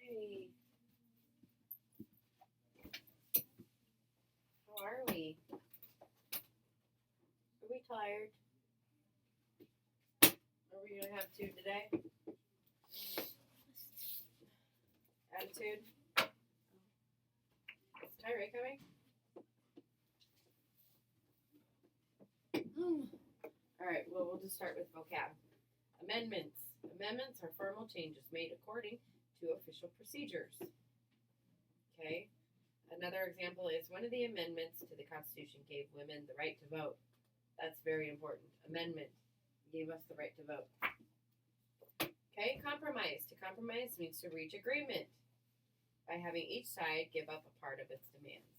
Hey. How are we? Are we tired? Are we gonna have two today? Attitude? Is Tyra coming? Alright, well, we'll just start with vocab. Amendments. Amendments are formal changes made according to official procedures. Okay? Another example is one of the amendments to the Constitution gave women the right to vote. That's very important. Amendment gave us the right to vote. Okay? Compromise. To compromise means to reach agreement by having each side give up a part of its demands.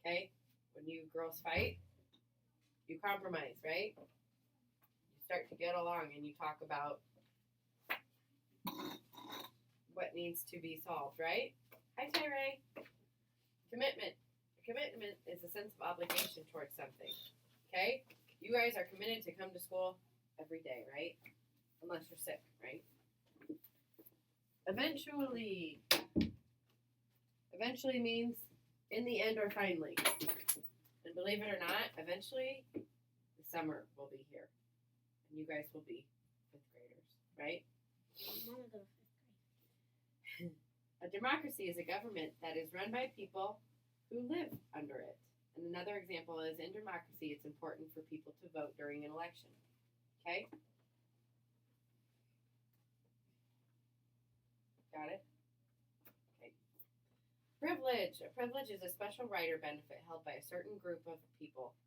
Okay? When you girls fight, you compromise, right? You start to get along and you talk about what needs to be solved, right? Hi, Tyray. Commitment. A commitment is a sense of obligation towards something. Okay? You guys are committed to come to school every day, right? Unless you're sick, right? Eventually. Eventually means in the end or finally. And believe it or not, eventually the summer will be here. And you guys will be 5th graders, right? A democracy is a government that is run by people who live under it. And another example is in democracy, it's important for people to vote during an election. Okay? Got it? Okay. Privilege. A privilege is a special right or benefit held by a certain group of people.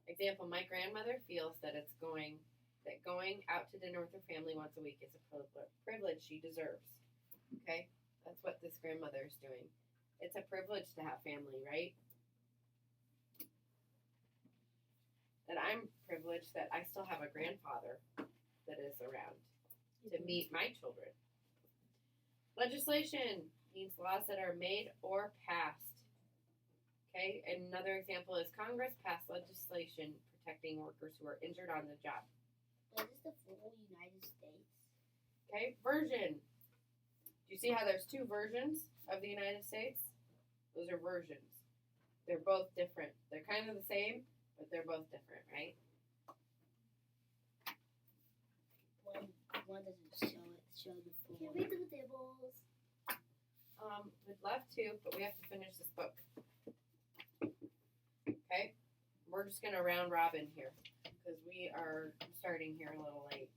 Example, my grandmother feels that going out to dinner with her family once a week is a privilege she deserves. Okay? That's what this grandmother is doing. It's a privilege to have family, right? And I'm privileged that I still have a grandfather that is around to meet my children. Legislation means laws that are made or passed. Okay? And another example is Congress passed legislation protecting workers who are injured on the job. What is the full United States? Okay? Version. Do you see how there's two versions of the United States? Those are versions. They're both different. They're kind of the same, but they're both different, right? One doesn't show the full. Can we do tables? We'd love to, but we have to finish this book. Okay? We're just going to round robin here because we are starting here a little late.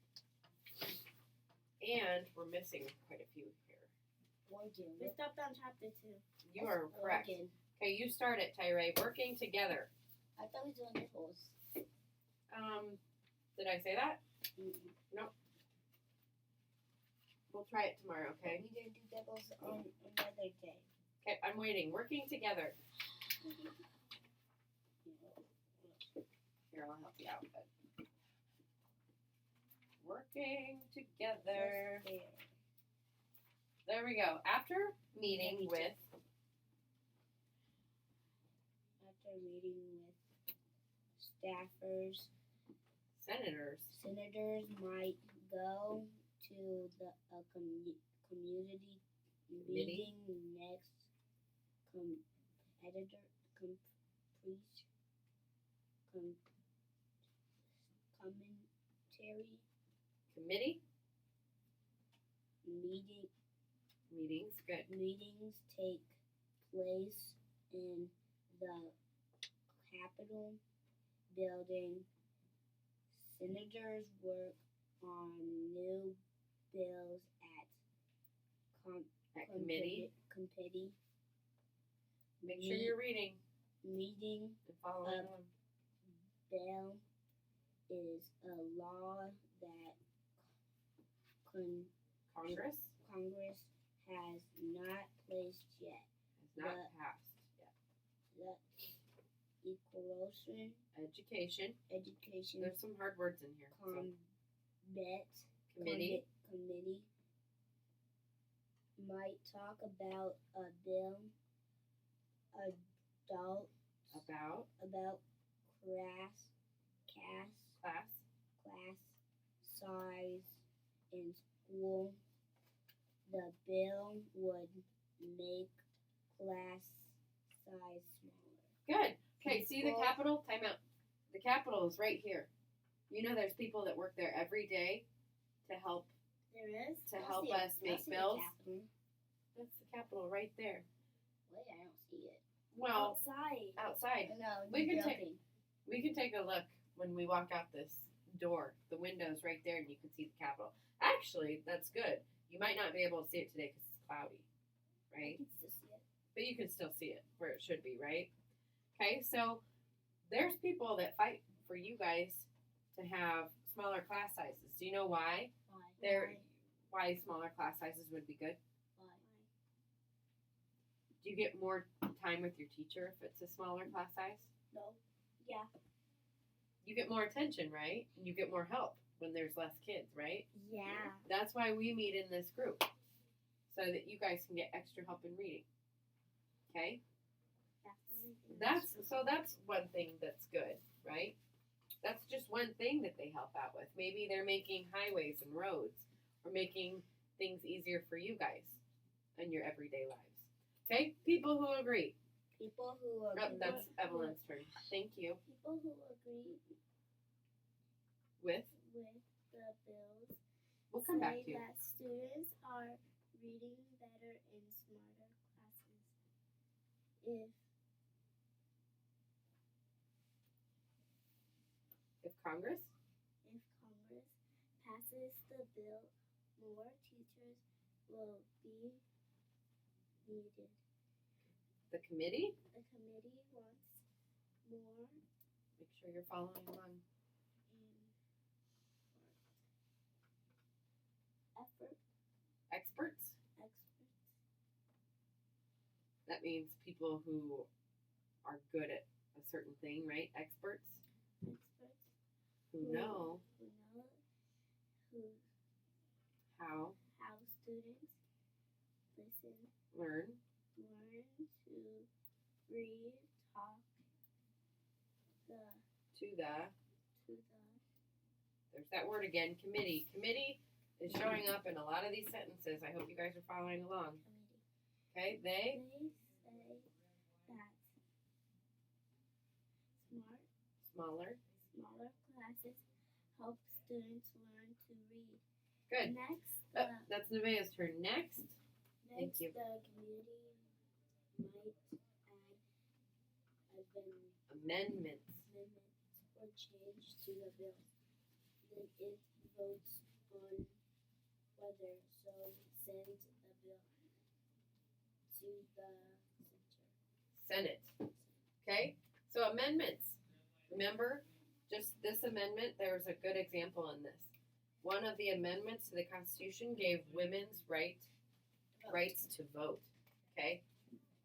And we're missing quite a few here. We stopped on chapter 2. You are correct. Okay, you start it, Tyray. Working together. I thought we were doing nipples. Did I say that? Mm-mm. Nope. We'll try it tomorrow, okay? We need to do nipples on another day. Okay, I'm waiting. Working together. Here, I'll help you out. But working together. There we go. After meeting with staffers, senators might go to the community meeting next committee meetings. Good. Meetings take place in the Capitol building. Senators work on new bills at committee. Make sure you're reading. Meeting And following along. bill is a law that Congress has not placed yet. has not passed yet. The Equalization Education. Education There's some hard words in here. Committee. Committee might talk about a bill about Class size in school. The bill would make class size smaller. Good. Okay, see the People- Capitol? Time out. The Capitol is right here. You know there's people that work there every day to help There is. help us make bills. Capitol. That's the Capitol right there. Wait, I don't see it. Well, Outside. outside. No, We you're can take- joking. We can take a look when we walk out this door. The window's right there, and you can see the Capitol. Actually, that's good. You might not be able to see it today because it's cloudy, I right? can still see it. But you can still see it where it should be, right? Okay, so there's people that fight for you guys to have smaller class sizes. Do you know why? Why? Why smaller class sizes would be good? Why? Do you get more time with your teacher if it's a smaller class size? No. Yeah. You get more attention, right? And you get more help when there's less kids, right? Yeah. That's why we meet in this group, so that you guys can get extra help in reading. Okay? That's one thing that's good, right? That's just one thing that they help out with. Maybe they're making highways and roads, or making things easier for you guys in your everyday lives. Okay? People who agree. People who are Oh, that's Evelyn's turn. Thank you. People who agree With? with the bills We'll come back say to you. that students are reading better in smarter classes. If Congress? If Congress passes the bill, more teachers will be needed. The committee? The committee wants more Make sure you're following along. effort Experts? experts That means people who are good at a certain thing, right? Experts who know who know who how, how students listen, learn, learn to read, talk to the, to the there's that word again, committee. Committee is showing up in a lot of these sentences. I hope you guys are following along. committee. Okay, they, They say that smaller. smaller classes help students learn to read. Good. Next, That's Nevaeh's turn. Next, thank next you. the committee might add Amendments. amendments or change to the bill. Then it votes on whether so send the bill to the center. Senate. Okay, so amendments. Remember, just this amendment, there's a good example in this. One of the amendments to the Constitution gave women's rights to vote. Okay,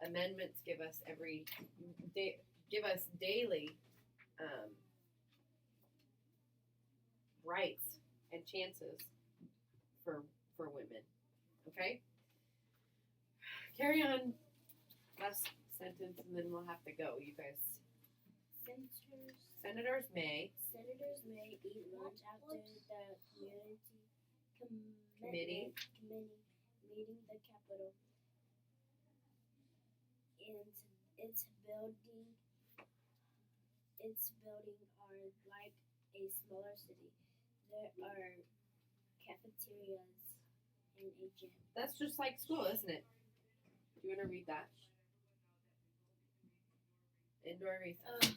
amendments give us daily rights and chances for women. Okay, carry on. Last sentence, and then we'll have to go. You guys. Senators may Senators may eat lunch after the Committee. committee meeting the Capitol. And its building are like a smaller city. There are cafeterias and a gym. That's just like school, isn't it? Do you want to read that? Indoor recess.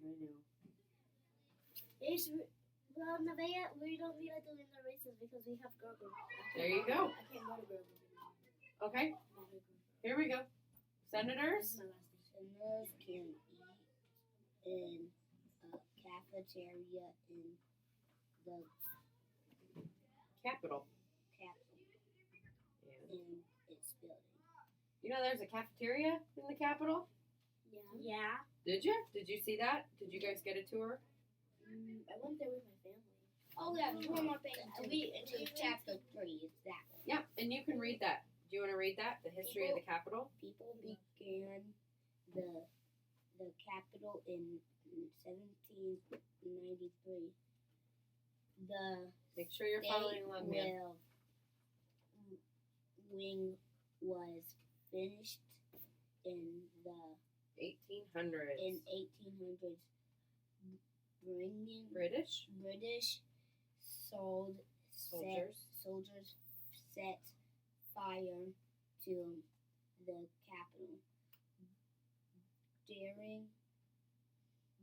I know. Well, Nevaeh, we don't need to do in the races because we have girl group. There you go. I can't go to girl group anymore. Okay, here we go. Senators. Senators can eat in a cafeteria in the Capitol. Capitol Yeah. in its building. You know there's a cafeteria in the Capitol? Yeah. Did you? Did you see that? Did you guys get a tour? I went there with my family. Oh yeah, there's one more thing to We- chapter 3 is that one. Yeah, and you can read that. Do you want to read that? The history of the Capitol? People began the Capitol in 1793. The Make sure you're following along, man. wing was finished in the 1800s. in 1800s, bringing British British soldiers set fire to the capital. During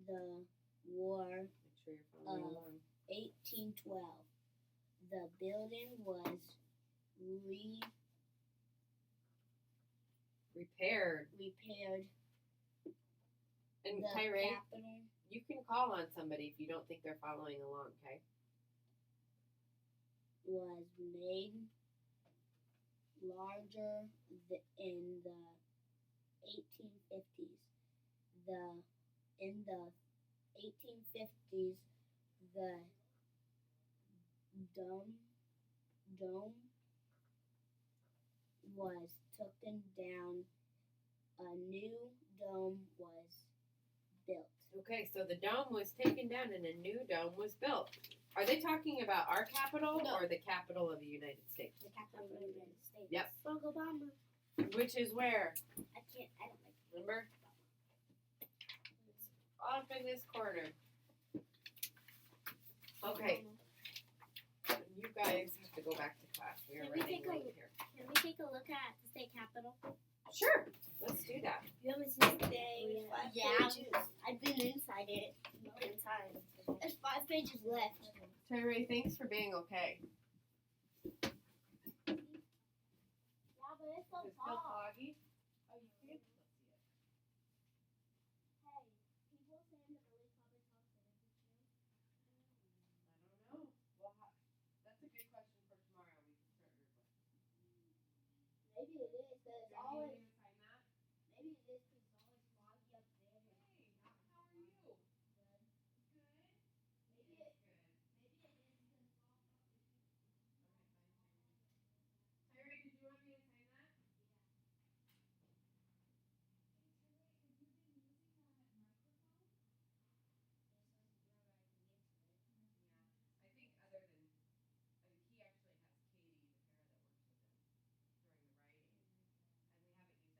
the war Make sure you're following along. 1812, the building was Repaired. repaired. And The Tyree, capital you can call on somebody if you don't think they're following along, okay? was made larger in the 1850s. In the 1850s, the dome was taken down. A new dome was built. Okay, so the dome was taken down and a new dome was built. Are they talking about our capital No. or the capital of the United States? The capital of the United States. Yep. Barack Obama. Which is where? I don't like Remember? Off in this corner. Okay, you guys have to go back to class. We are Can we running take a late look? here. Can we take a look at the state capitol? Sure, let's do that. You haven't seen today. Yeah. I've been inside it a million times. There's 5 pages left. Tyree, thanks for being okay. Yeah, but it's so Is it still tall. foggy? Oh, you can't still see it. Hey, people saying the Billy Cobbett talks in it. I don't know. Well, that's a good question for tomorrow. We can start your question. Maybe it is, but it's Do you want always. me to sign that? Maybe it is because it's always foggy up there. Hey, how are you? Good. Maybe it. Maybe it is because Tyree, did you want me to sign that? I think other than, I mean, he actually has Katie, the para that works with him during the writing, and we haven't used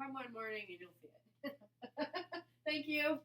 from one morning and you'll see it. Thank you.